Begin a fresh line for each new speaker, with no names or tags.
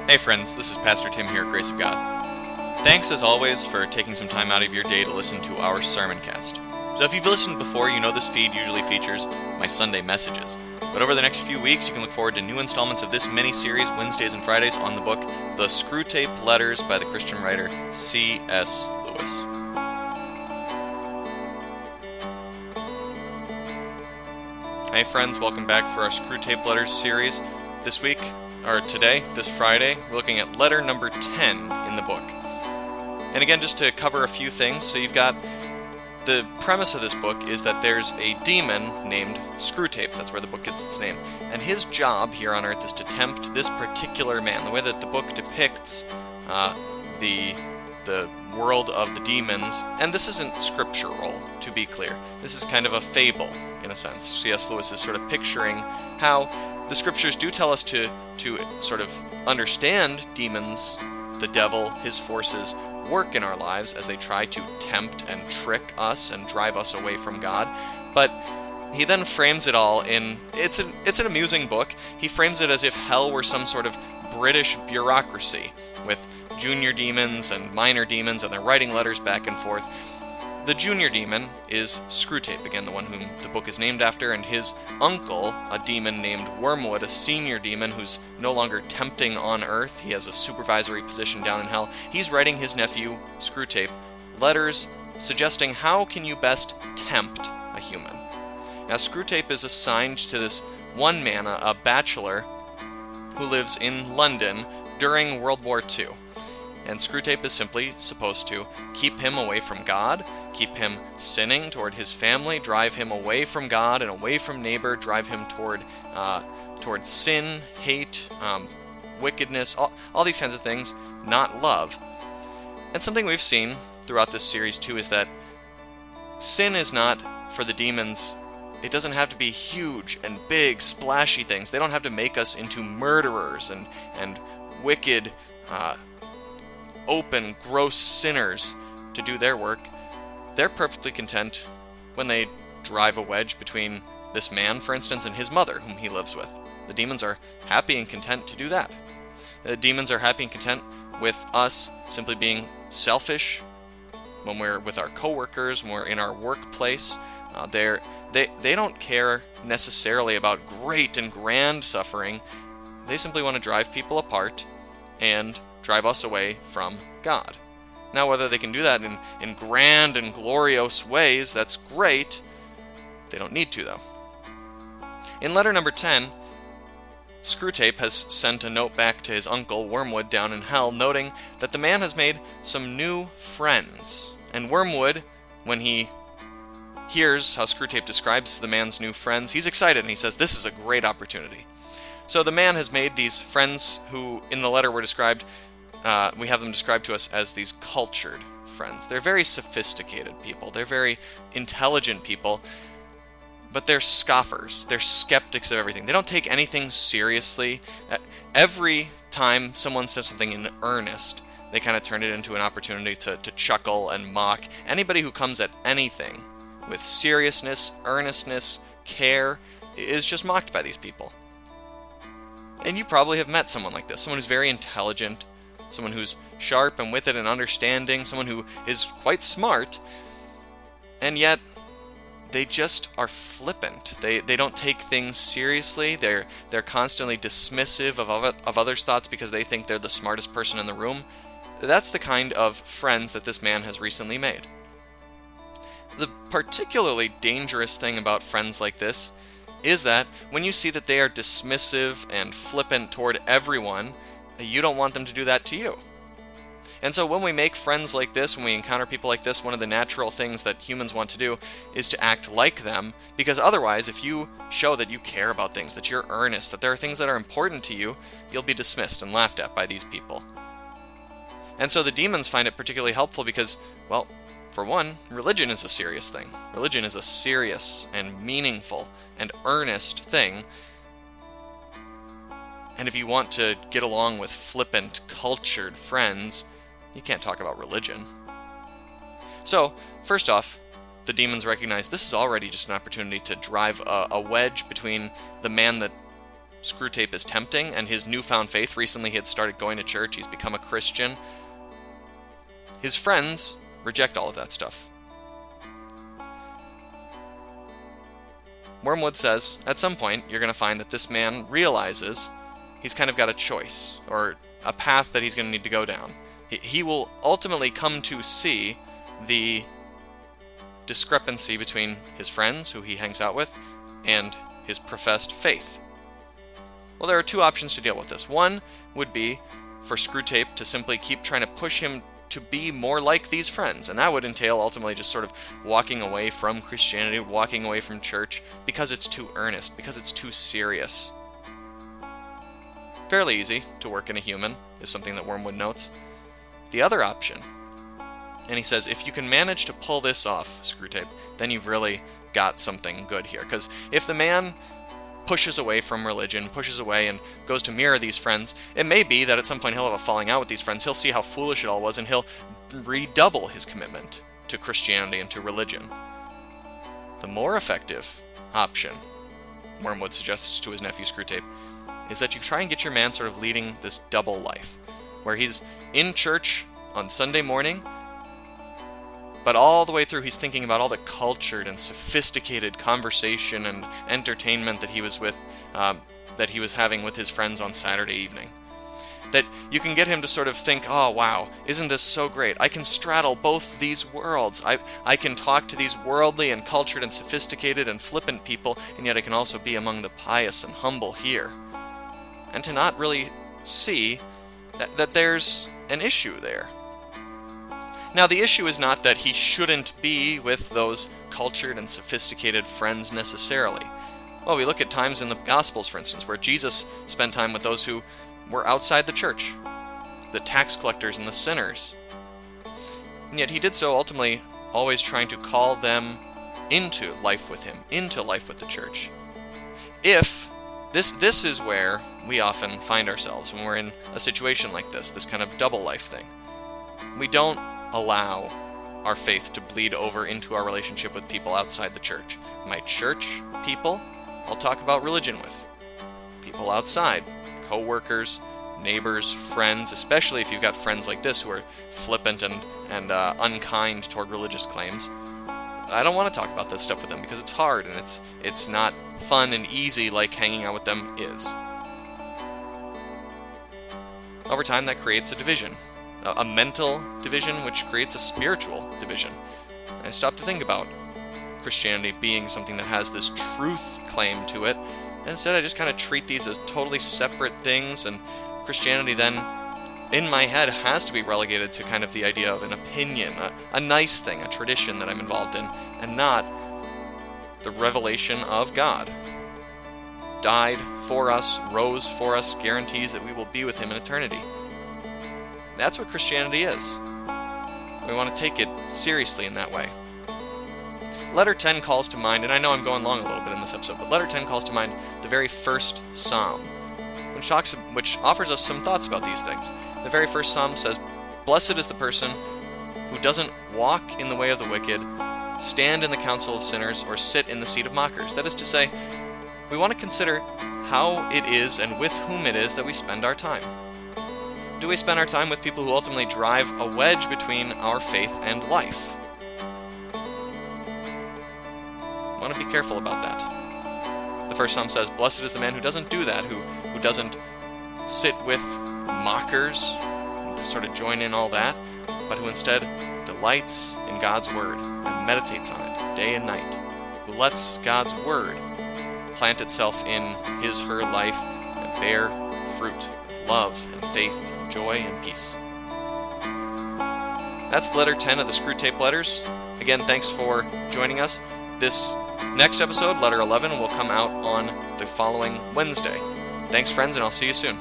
Hey friends, this is Pastor Tim here at Grace of God. Thanks as always for taking some time out of your day to listen to our sermon cast. So if you've listened before, you know this feed usually features my Sunday messages. But over the next few weeks, you can look forward to new installments of this mini-series Wednesdays and Fridays on the book The Screwtape Letters by the Christian writer C.S. Lewis. Hey friends, welcome back for our Screwtape Letters series. Today, this Friday, we're looking at letter number 10 in the book. And again, just to cover a few things, so you've got the premise of this book is that there's a demon named Screwtape, that's where the book gets its name, and his job here on Earth is to tempt this particular man. The way that the book depicts the world of the demons, and this isn't scriptural, to be clear. This is kind of a fable, in a sense. C.S. Lewis is sort of picturing how the scriptures do tell us to sort of understand demons, the devil, his forces, work in our lives as they try to tempt and trick us and drive us away from God. But he then frames it all in, it's an amusing book. He frames it as if hell were some sort of British bureaucracy with junior demons and minor demons, and they're writing letters back and forth. The junior demon is Screwtape, again, the one whom the book is named after, and his uncle, a demon named Wormwood, a senior demon who's no longer tempting on Earth. He has a supervisory position down in hell. He's writing his nephew, Screwtape, letters suggesting how can you best tempt a human. Now, Screwtape is assigned to this one man, a bachelor, who lives in London during World War II. And Screwtape is simply supposed to keep him away from God, keep him sinning toward his family, drive him away from God and away from neighbor, drive him toward sin, hate, wickedness, all these kinds of things, not love. And something we've seen throughout this series too is that sin is not, for the demons, it doesn't have to be huge and big, splashy things. They don't have to make us into murderers and wicked, open, gross sinners to do their work. They're perfectly content when they drive a wedge between this man, for instance, and his mother, whom he lives with. The demons are happy and content to do that. The demons are happy and content with us simply being selfish when we're with our coworkers, when we're in our workplace. They don't care necessarily about great and grand suffering. They simply want to drive people apart and drive us away from God. Now, whether they can do that in grand and glorious ways, that's great. They don't need to, though. In letter number 10, Screwtape has sent a note back to his uncle, Wormwood, down in hell, noting that the man has made some new friends. And Wormwood, when he hears how Screwtape describes the man's new friends, he's excited and he says, "This is a great opportunity." So the man has made these friends who, in the letter, were described, we have them described to us as these cultured friends. They're very sophisticated people. They're very intelligent people, but they're scoffers. They're skeptics of everything. They don't take anything seriously. Every time someone says something in earnest, they kind of turn it into an opportunity to chuckle and mock. Anybody who comes at anything with seriousness, earnestness, care, is just mocked by these people. And you probably have met someone like this, someone who's very intelligent, someone who's sharp and with it and understanding, someone who is quite smart, and yet they just are flippant. They don't take things seriously. They're constantly dismissive of others' thoughts because they think they're the smartest person in the room. That's the kind of friends that this man has recently made. The particularly dangerous thing about friends like this is that when you see that they are dismissive and flippant toward everyone, you don't want them to do that to you. And so when we make friends like this, when we encounter people like this, one of the natural things that humans want to do is to act like them, because otherwise, if you show that you care about things, that you're earnest, that there are things that are important to you, you'll be dismissed and laughed at by these people. And so the demons find it particularly helpful because, well, for one, religion is a serious thing. Religion is a serious and meaningful and earnest thing. And if you want to get along with flippant, cultured friends, you can't talk about religion. So, first off, the demons recognize this is already just an opportunity to drive a wedge between the man that Screwtape is tempting and his newfound faith. Recently he had started going to church, he's become a Christian. His friends reject all of that stuff. Wormwood says, at some point, you're going to find that this man realizes he's kind of got a choice, or a path that he's going to need to go down. He will ultimately come to see the discrepancy between his friends, who he hangs out with, and his professed faith. Well, there are two options to deal with this. One would be for Screwtape to simply keep trying to push him to be more like these friends, and that would entail ultimately just sort of walking away from Christianity, walking away from church, because it's too earnest, because it's too serious. Fairly easy to work in a human, is something that Wormwood notes. The other option, and he says, if you can manage to pull this off, Screwtape, then you've really got something good here. Because if the man pushes away from religion, pushes away and goes to mirror these friends, it may be that at some point he'll have a falling out with these friends, he'll see how foolish it all was, and he'll redouble his commitment to Christianity and to religion. The more effective option, Wormwood suggests to his nephew Screwtape, is that you try and get your man sort of leading this double life, where he's in church on Sunday morning, but all the way through he's thinking about all the cultured and sophisticated conversation and entertainment that he was having with his friends on Saturday evening. That you can get him to sort of think, oh wow, isn't this so great? I can straddle both these worlds. I can talk to these worldly and cultured and sophisticated and flippant people, and yet I can also be among the pious and humble here. And to not really see that there's an issue there. Now, the issue is not that he shouldn't be with those cultured and sophisticated friends necessarily. Well, we look at times in the Gospels, for instance, where Jesus spent time with those who were outside the church, the tax collectors and the sinners. And yet he did so ultimately always trying to call them into life with him, into life with the church. If this is where we often find ourselves when we're in a situation like this kind of double life thing. We don't allow our faith to bleed over into our relationship with people outside the church. My church people, I'll talk about religion with. People outside, co-workers, neighbors, friends, especially if you've got friends like this who are flippant and unkind toward religious claims. I don't want to talk about that stuff with them because it's hard and it's not fun and easy like hanging out with them is. Over time, that creates a division. A mental division, which creates a spiritual division. I stopped to think about Christianity being something that has this truth claim to it, and instead I just kind of treat these as totally separate things, and Christianity then, in my head, has to be relegated to kind of the idea of an opinion, a nice thing, a tradition that I'm involved in, and not the revelation of God. Died for us, rose for us, guarantees that we will be with Him in eternity. That's what Christianity is. We want to take it seriously in that way. Letter 10 calls to mind, and I know I'm going long a little bit in this episode, but Letter 10 calls to mind the very first psalm, which offers us some thoughts about these things. The very first psalm says, "Blessed is the person who doesn't walk in the way of the wicked, stand in the counsel of sinners, or sit in the seat of mockers." That is to say, we want to consider how it is and with whom it is that we spend our time. Do we spend our time with people who ultimately drive a wedge between our faith and life? I want to be careful about that. The first psalm says, "Blessed is the man who doesn't do that, who doesn't sit with mockers, who sort of join in all that, but who instead delights in God's word and meditates on it day and night, who lets God's word plant itself in his, her life and bear fruit of love and faith and joy and peace." That's letter 10 of the Screwtape Letters. Again, thanks for joining us. This next episode, letter 11, will come out on the following Wednesday. Thanks, friends, and I'll see you soon.